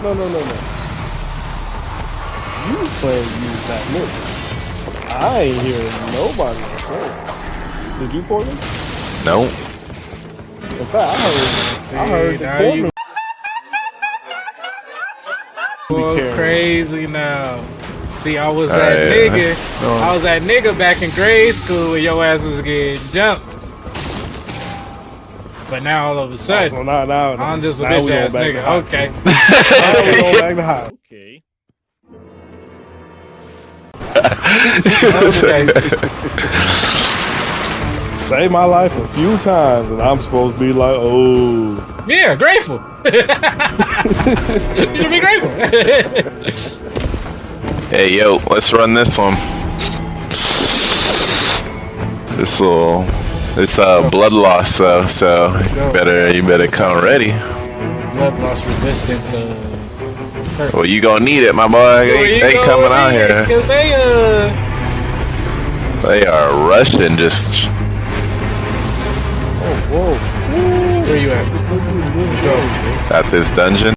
No. You playing use that nigga. I ain't hearing nobody say it. Did you, Portland? No. In fact, I heard the Portland. Well, crazy now. See, I was that nigga. I was that nigga back in grade school when your ass was getting jumped. But now all of a sudden, Oh, so now, I'm just a bitch ass nigga. Okay. Now we going back to high. Okay. Saved my life a few times, and I'm supposed to be like, oh. Yeah, grateful. You should be grateful. Hey, yo, let's run this one. It's blood loss though, so you better come ready. Blood loss resistance. Well, you gonna need it, my boy. They coming out here. Cause They are rushing, just. Oh, whoa. Where you at? At this dungeon.